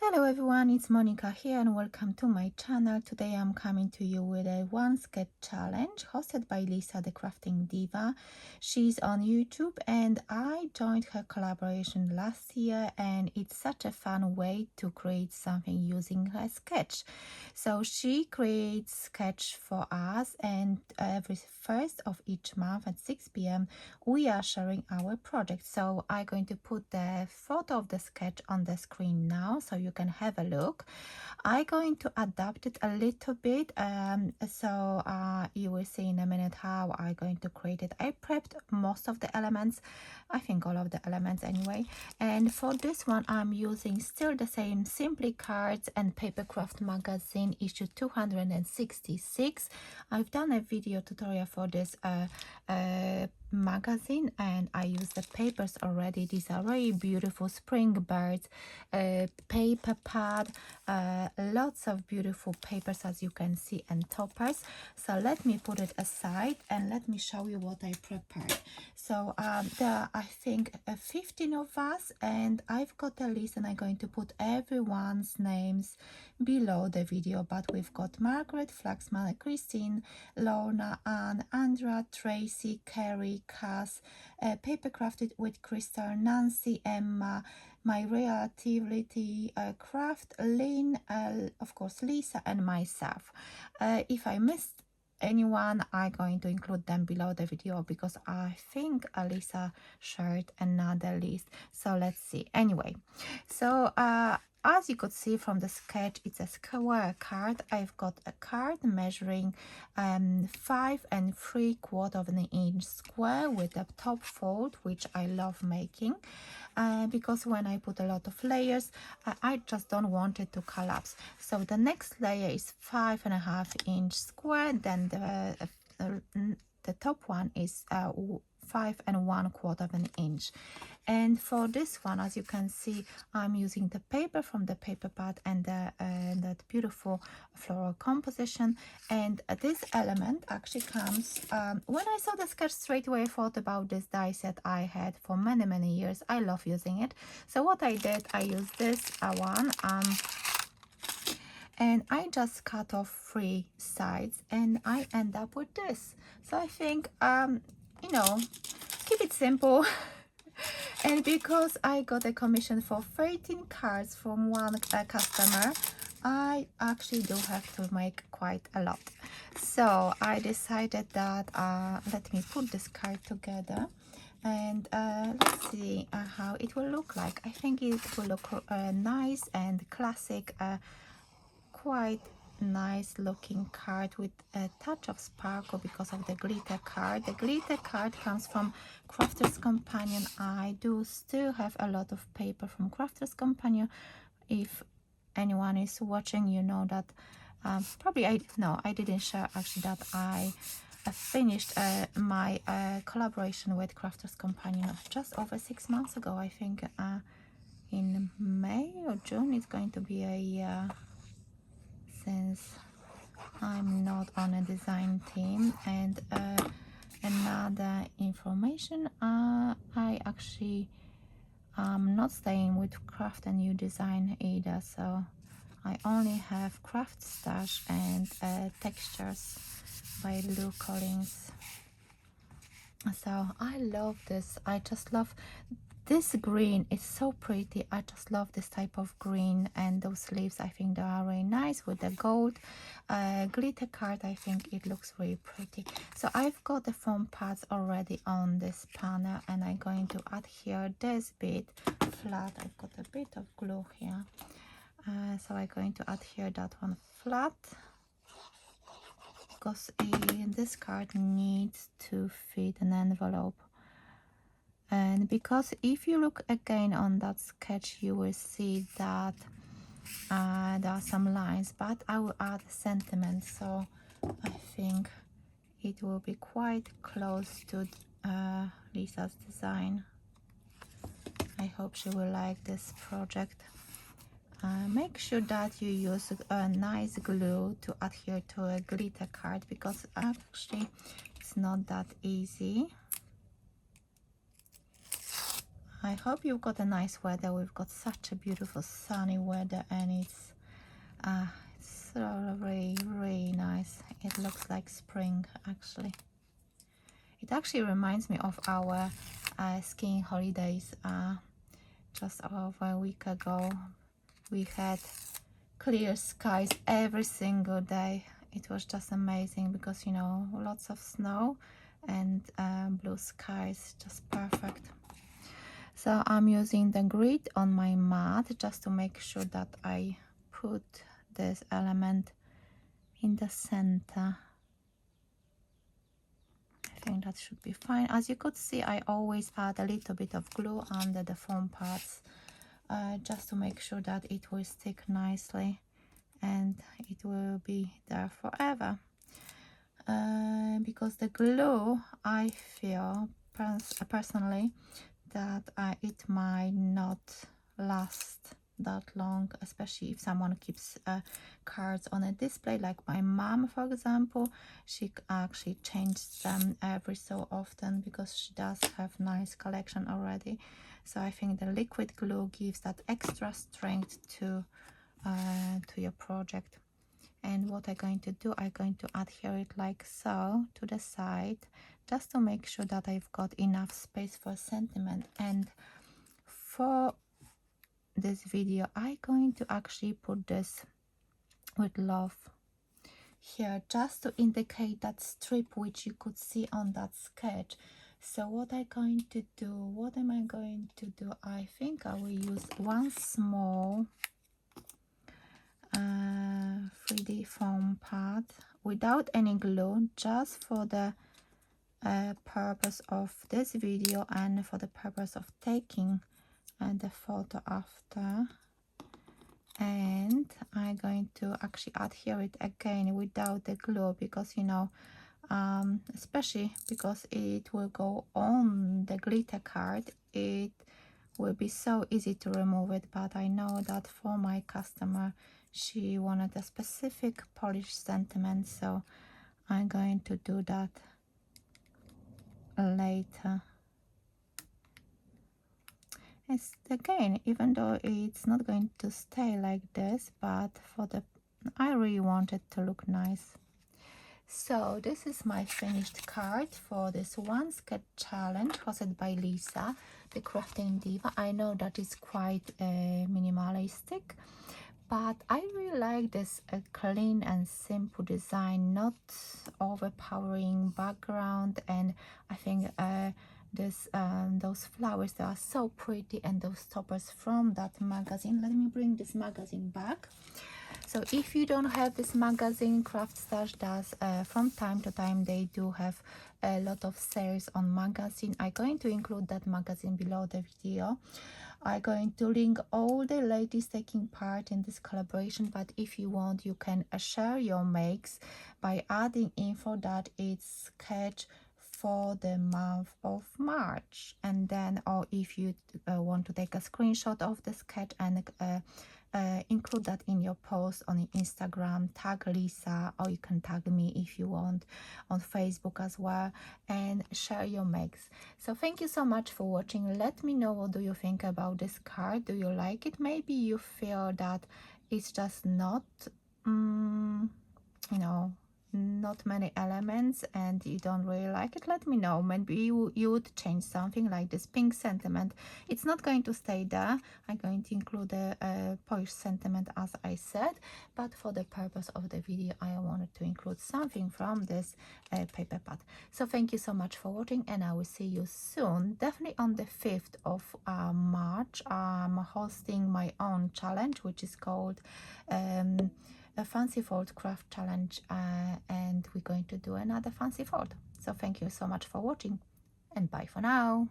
Hello everyone, it's Monika here and welcome to my channel. Today I'm coming to you with a one sketch challenge hosted by Lisa the Crafting Diva. She's on YouTube and I joined her collaboration last year, and it's such a fun way to create something using her sketch. So she creates sketch for us, and every first of each month at 6 p.m. we are sharing our project. So I'm going to put the photo of the sketch on the screen now so you can have a look. I'm going to adapt it a little bit, so you will see in a minute how I'm going to create it. I prepped most of the elements, I think all of the elements anyway, and for this one I'm using still the same Simply Cards and Papercraft magazine issue 266. I've done a video tutorial for this magazine and I use the papers already. These are very beautiful spring birds, paper pad, lots of beautiful papers as you can see, and toppers. So let me put it aside and let me show you what I prepared. So there are, I think, 15 of us, and I've got a list and I'm going to put everyone's names below the video. But we've got Margaret, Flaxman, Christine, Lorna, Anne, Andra, Tracy, Carrie, Cass, Paper Crafted with Crystal, Nancy, Emma, my relativity craft, Lynn, of course Lisa, and myself. If I missed anyone, I'm going to include them below the video because I think Lisa shared another list. So let's see. Anyway, so as you could see from the sketch, it's a square card. I've got a card measuring 5 3/4 of an inch square with a top fold, which I love making. Because when I put a lot of layers, I just don't want it to collapse. So the next layer is 5.5 inch square, then the top one is 5 1/4 of an inch. And for this one, as you can see, I'm using the paper from the paper pad and that beautiful floral composition. And this element actually comes, when I saw the sketch straight away, I thought about this die set I had for many years. I love using it. So what I did, I used this one, and I just cut off 3 sides and I end up with this. So I think, you know, keep it simple. And because I got a commission for 13 cards from one customer, I actually do have to make quite a lot. So I decided that let me put this card together and let's see how it will look like. I think it will look nice and classic, quite nice looking card with a touch of sparkle because of the glitter card. The glitter card comes from Crafter's Companion. I do still have a lot of paper from Crafter's Companion. If anyone is watching, you know that probably I didn't share actually that I finished my collaboration with Crafter's Companion just over 6 months ago. I think in May or June it's going to be a year since I'm not on a design team. And another information, I actually not staying with Craft and New Design either, so I only have Craft Stash and Textures by Lou Collins. So I love this. I just love this green. It's so pretty. I just love this type of green, and those leaves, I think they are really nice with the gold glitter card. I think it looks really pretty. So I've got the foam pads already on this panel, and I'm going to adhere this bit flat. I've got a bit of glue here, so I'm going to adhere that one flat because this card needs to fit an envelope. And because if you look again on that sketch, you will see that there are some lines, but I will add sentiment, so I think it will be quite close to Lisa's design. I hope she will like this project. Make sure that you use a nice glue to adhere to a glitter card, because actually it's not that easy. I hope you've got a nice weather. We've got such a beautiful sunny weather, and it's really, really nice. It looks like spring, actually. It actually reminds me of our skiing holidays. Just over a week ago, we had clear skies every single day. It was just amazing because, you know, lots of snow and blue skies, just perfect. So I'm using the grid on my mat just to make sure that I put this element in the center. I think that should be fine. As you could see, I always add a little bit of glue under the foam parts just to make sure that it will stick nicely and it will be there forever. Because the glue, I feel personally that it might not last that long, especially if someone keeps cards on a display, like my mom, for example. She actually changes them every so often because she does have nice collection already. So I think the liquid glue gives that extra strength to your project. And what I'm going to do, I'm going to adhere it like so to the side, just to make sure that I've got enough space for sentiment. And for this video, I'm going to actually put this with love here, just to indicate that strip which you could see on that sketch. So what I'm going to do, what am I going to do? I think I will use one small 3D foam pad without any glue, just for the purpose of this video and for the purpose of taking the photo after. And I'm going to actually adhere it again without the glue, because, you know, especially because it will go on the glitter card, it will be so easy to remove it. But I know that for my customer, she wanted a specific polish sentiment, so I'm going to do that later. It's, again, even though it's not going to stay like this, but for the, I really want it to look nice. So this is my finished card for this one sketch challenge hosted by Lisa, the crafting diva. I know that is quite minimalistic, but I really like this clean and simple design, not overpowering background. And I think those flowers, they are so pretty, and those toppers from that magazine. Let me bring this magazine back. So if you don't have this magazine, Craft Stash does from time to time, they do have a lot of sales on magazine. I'm going to include that magazine below the video. I'm going to link all the ladies taking part in this collaboration, but if you want, you can share your makes by adding info that it's sketch for the month of March. And then, or if you want to take a screenshot of the sketch and include that in your post on Instagram, tag Lisa, or you can tag me if you want on Facebook as well, and share your makes. So thank you so much for watching. Let me know, what do you think about this card? Do you like it? Maybe you feel that it's just not you know, not many elements and you don't really like it. Let me know. Maybe you would change something like this pink sentiment. It's not going to stay there. I'm going to include a polish sentiment, as I said, but for the purpose of the video, I wanted to include something from this paper pad. So thank you so much for watching, and I will see you soon. Definitely on the 5th of March, I'm hosting my own challenge, which is called a fancy fold craft challenge, and we're going to do another fancy fold. So thank you so much for watching, and bye for now.